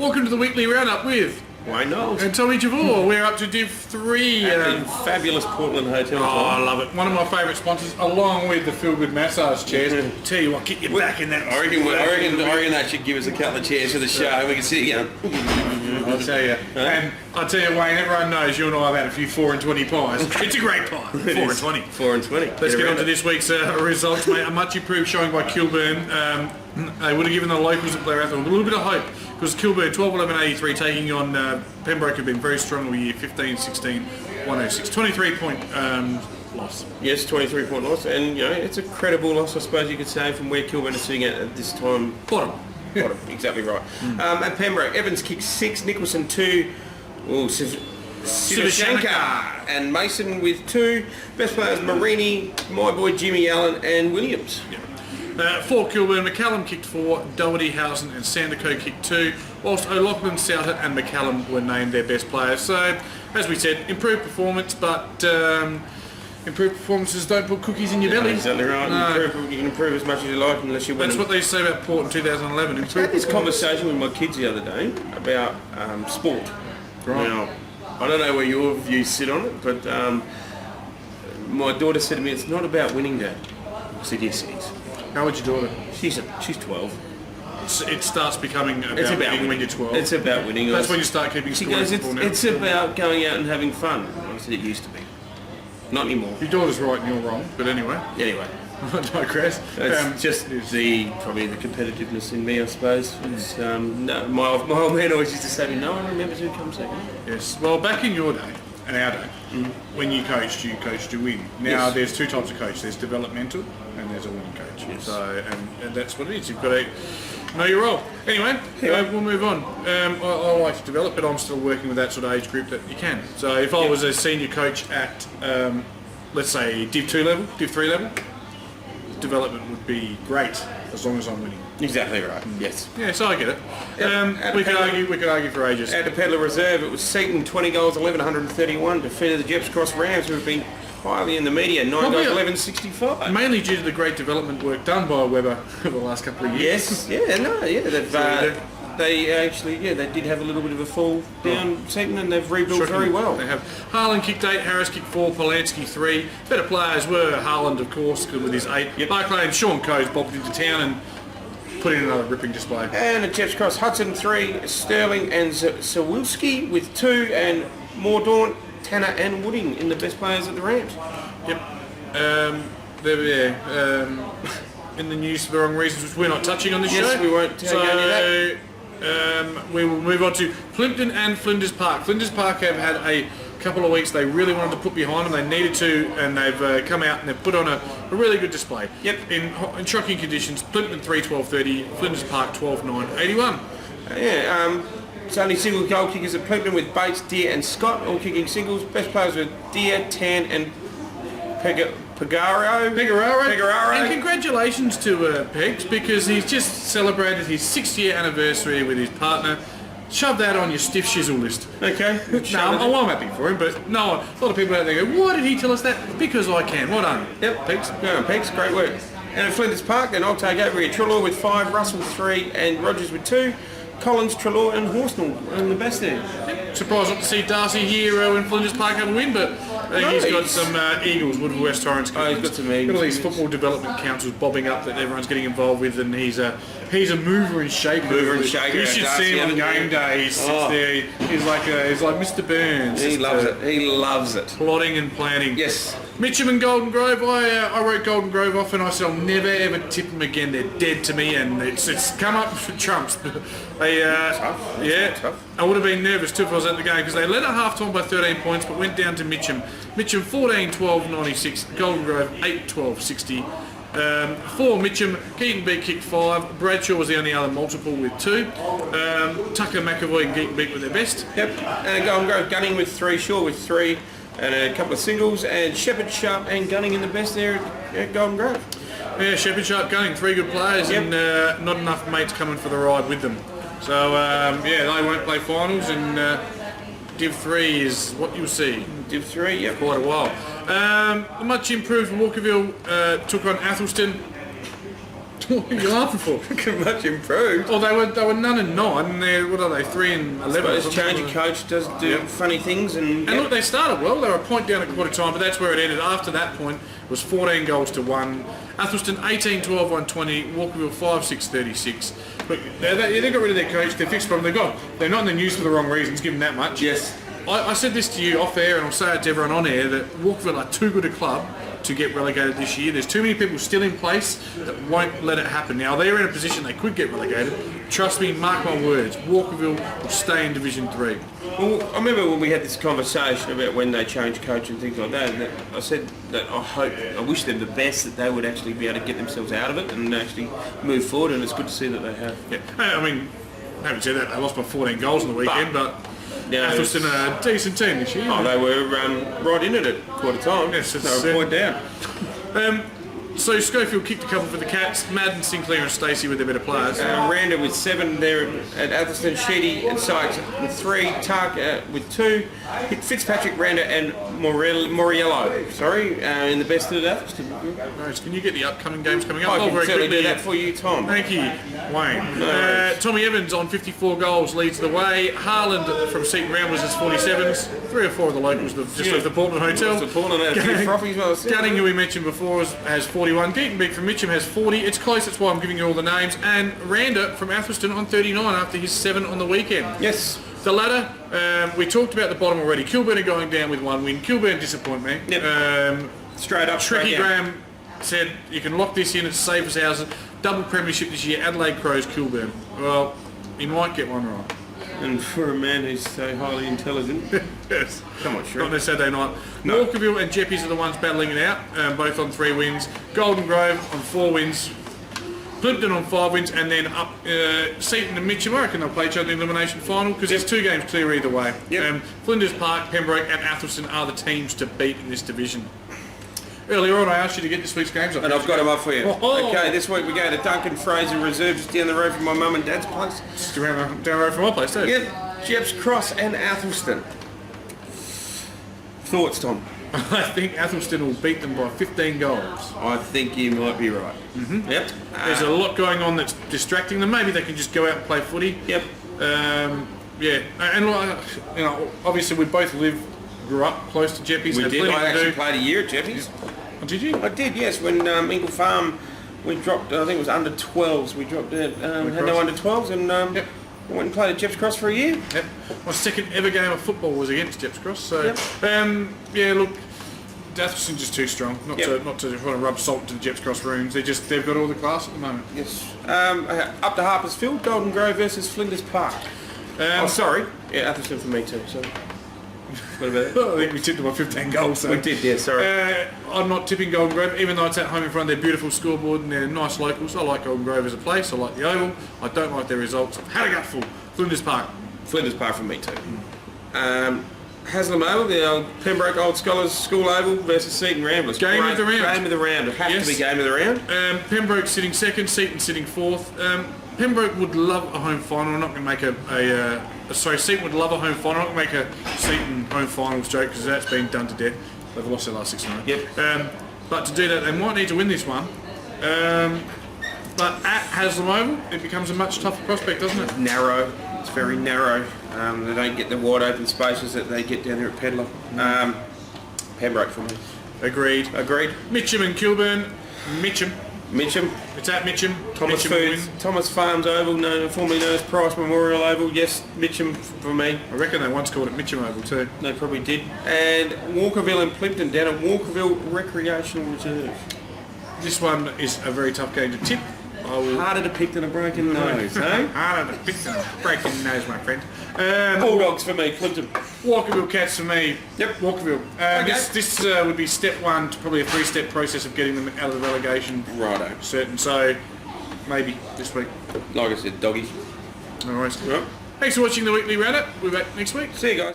Welcome to the weekly roundup with Wayne Knowles. and Tommy Javor. We're up to Div 3. At the fabulous Portland Hotel. I love it. One of my favourite sponsors, along with the Feel Good Massage chairs. Tell you what, get you back in that. I reckon they should give us a couple of chairs for the show. We can sit here. I'll tell you. And I'll tell you, Wayne, everyone knows you and I have had a few 4 and 20 pies. It's a great pie. 4 and 20. 4 and 20. Let's get on to this week's results, mate. A much improved showing by Kilburn. They would have given the locals at Blair Athol a little bit of hope because Kilburn 12-11-83 taking on Pembroke have been very strong all year, 15-16, 106. 23-point loss. Yes, 23-point loss, and it's a credible loss, I suppose you could say, from where Kilburn are sitting at this time. Bottom. Exactly right. At Pembroke, Evans kicked 6, Nicholson 2, Sivashankar and Mason with 2. Best players Marini, my boy Jimmy Allen and Williams. For Kilburn, McCallum kicked 4, Doherty, Housen and Sandico kicked 2, whilst O'Loughlin, Souter and McCallum were named their best players. So, as we said, improved performance, but improved performances don't put cookies in your belly. Exactly right. No. You can improve as much as you like unless you win. That's what they used to say about Port in 2011. I had this conversation with my kids the other day about sport. Right. Now, I don't know where your views sit on it, but my daughter said to me, "It's not about winning, Dad." I said, "Yes, it is." How old's your daughter? She's 12. It starts becoming about, It's about winning when you're 12. It's about winning. That's when you start keeping She score. goes, it's about going out and having fun. I said, it used to be. Not anymore. Your daughter's right and you're wrong, but anyway. Anyway. I digress. It's just probably the competitiveness in me, I suppose. It's, no, my old man always used to say to me, no one remembers who comes second. Yes. Well, back in your day, and our day, when you coached to win. Now, there's two types of coach. There's developmental and there's a winning coach. Yes. So, and that's what it is. You've got to know your role. Anyway, we'll move on. I like to develop, but I'm still working with that sort of age group that you can. So if I was a senior coach at, let's say, Div 2 level, Div 3 level, development would be great as long as I'm winning. Exactly right. Yes. Yeah, so I get it. We could argue for ages. At the Pedlar Reserve, it was Seaton, 20 goals, 1131, defeated the Jeps Cross Rams, who have been highly in the media, 9 Probably goals, 1165. Mainly due to the great development work done by Weber over the last couple of years. Yes, they did have a little bit of a fall down Seaton, and they've rebuilt very well. They have. Haaland kicked 8, Harris kicked 4, Polanski 3. Better players were Haaland, of course, with his 8. Yep. Barclay and Sean Coe's bobbed into town and put in another ripping display. And at Jeps Cross, Hudson 3, Sterling and Sawilski with 2, and Mordaunt, Tanner and Wooding in the best players at the Rams. Yep. In the news for the wrong reasons, which we're not touching on this show. Yes, we won't go into that. We will move on to Plympton and Flinders Park. Flinders Park have had a couple of weeks they really wanted to put behind them. They needed to, and they've come out and they've put on a really good display. Yep. In shocking conditions, Plympton 3-12-30, Flinders Park 12-9-81. It's only single goal kickers at Plympton with Bates, Deer and Scott, all kicking singles. Best players were Deer, Tan and Pegaro. And congratulations to Pegs, because he's just celebrated his 6th-year anniversary with his partner. Shove that on your stiff shizzle list. Okay. I'm happy for him, but a lot of people out there go, why did he tell us that? Because I can. Well done. Yep, Pegs. Yeah, Pegs, great work. And at Flinders Park, then I'll take over here. Trelaw with 5, Russell 3 and Rogers with 2. Collins, Trelaw and Horsnell in the best there. Surprised not to see Darcy here when Flinders Park have a win, but he's got some Eagles, Woodville West Torrens. He's got some Eagles. Got all these football development councils bobbing up that everyone's getting involved with, and he's a mover and shaker. Mover and shaker. You should see him on game day. He sits there. He's like Mr. Burns. He loves it. He loves it. Plotting and planning. Yes. Mitcham and Golden Grove. I wrote Golden Grove off, and I said I'll never ever tip them again. They're dead to me, and it's come up for trumps. Tough. I would have been nervous too if I was at the game, because they led at half time by 13 points, but went down to Mitcham. Mitcham 14-12-96, Golden Grove 8-12-60. For Mitcham, Keaton Beak kicked 5. Bradshaw was the only other multiple with 2. Tucker, McAvoy and Keaton Beak were their best. Yep. And Golden Grove Gunning with 3, Shaw with 3, and a couple of singles, and Shepherd, Sharp and Gunning in the best there at Golden Grove. Yeah, Shepherd, Sharp, Gunning, 3 good players, and not enough mates coming for the ride with them. So they won't play finals, and Div 3 is what you'll see. Div 3, yep. Quite a while. Much improved Walkerville took on Athelston. What are you laughing for? Much improved. Oh, they were 9 and 9, and they're, what are they, 3 and 11? But change of coach does do funny things, and look, they started well. They were a point down at quarter time, but that's where it ended. After that point, it was 14 goals to 1. Athelston 18, 12, 120. Walkerville 5, 6, 36. But they got rid of their coach. They fixed the problem. They're not in the news for the wrong reasons. Give them that much. Yes. I said this to you off air, and I'll say it to everyone on air, that Walkerville are too good a club to get relegated this year. There's too many people still in place that won't let it happen. Now, they're in a position they could get relegated. Trust me, mark my words, Walkerville will stay in Division 3. Well, I remember when we had this conversation about when they change coach and things like that, and I said that I wish them the best, that they would actually be able to get themselves out of it and actually move forward, and it's good to see that they have. Yeah, I mean, having said that, they lost by 14 goals on the weekend, but Athelston are a decent team this year. Oh, they were right in it at quarter time. Yes, they were a point down. So Schofield kicked a couple for the Cats. Madden, Sinclair and Stacey were their better players. Randa with 7 there at Athelston, Sheedy and Sykes with 3, Tark with 2, Fitzpatrick, Randa and Moriello, in the best of Athelston. Nice. Can you get the upcoming games coming up? I can very certainly quickly. do that for you, Tom. Thank you, Wayne. Tommy Evans on 54 goals leads the way. Harland from Seaton Ramblers has 47s. 3 or 4 of the locals have just left the Portland Hotel. Gunning, who we mentioned before, has 41. Geetenbeek from Mitcham has 40. It's close, that's why I'm giving you all the names. And Randa from Athelston on 39 after his 7 on the weekend. Yes. The ladder, we talked about the bottom already. Kilburn are going down with 1 win. Kilburn disappoint me. Yep. Straight up. Tricky Graham said you can lock this in, it's safe as houses. Double premiership this year, Adelaide Crows, Kilburn. Well, he might get one right. And for a man who's so highly intelligent. Yes. Come on, sure. Not on a Saturday night. No. Walkerville and Jeppies are the ones battling it out, both on 3 wins. Golden Grove on 4 wins. Plimpton on 5 wins, and then up Seaton and Mitcham. I reckon they'll play each other in the elimination final because there's 2 games clear either way. Yep. Flinders Park, Pembroke and Athelston are the teams to beat in this division. Earlier on I asked you to get this week's games up. And I've got them up for you. Oh. Okay, this week we go to Duncan Fraser Reserve, just down the road from my mum and dad's place. Just down the road from my place too. Yep, Jeps Cross and Athelston. Thoughts, Tom? I think Athelston will beat them by 15 goals. I think you might be right. Mm-hmm. Yep. There's a lot going on that's distracting them. Maybe they can just go out and play footy. Yep. Yeah, and obviously we both grew up close to Jeppies. We did. I actually played a year at Jeppies. Oh, did you? I did, yes. When Ingle Farm, we dropped, I think it was under 12s. We dropped it, had no under 12s, and yep. I went and played at Jeps Cross for a year. Yep. My second ever game of football was against Jeps Cross. So, yep. Yeah, look, Athelston's just too strong. Not to want to rub salt into the Jeps Cross rooms. They've got all the class at the moment. Yes. Up to Harpersfield, Golden Grove versus Flinders Park. Sorry. Yeah, Athelston for me too. So. What about it? I think we tipped them by 15 goals. So. We did, yeah, sorry. I'm not tipping Golden Grove, even though it's at home in front of their beautiful scoreboard and they're nice locals. I like Golden Grove as a place. I like the Oval. I don't like their results. I've had a gutful. Flinders Park. Flinders Park for me too. Haslam Oval, the old Pembroke Old Scholars School Oval versus Seaton Ramblers. Game of the round. Game of the round. It has to be game of the round. Pembroke sitting second, Seaton sitting fourth. Pembroke would love a home final. I'm not going to make Seaton would love a home final. I'm not going to make a Seaton home finals joke because that's been done to death. They've lost their last 6 nights. Yep. But to do that, they might need to win this one. But at Haslam Oval, it becomes a much tougher prospect, doesn't it? Narrow. It's very narrow. They don't get the wide open spaces that they get down there at Pedlar. Pembroke for me. Agreed. Mitcham and Kilburn. Mitcham. It's at Mitcham. Thomas Mitcham Foods, Thomas Farms Oval, formerly known as Price Memorial Oval. Yes, Mitcham for me. I reckon they once called it Mitcham Oval too. They probably did. And Walkerville and Plimpton down at Walkerville Recreational Reserve. This one is a very tough game to tip. Harder to pick than a broken nose, eh? Harder to pick than a broken nose, my friend. Bulldogs for me, Plimpton. Walkerville Cats for me. Yep. Walkerville. This would be step 1 to probably a 3-step process of getting them out of the relegation. Righto. Certain. So maybe this week. Like I said, doggies. No worries. Right. Thanks for watching the Weekly Roundup. We'll be back next week. See you guys.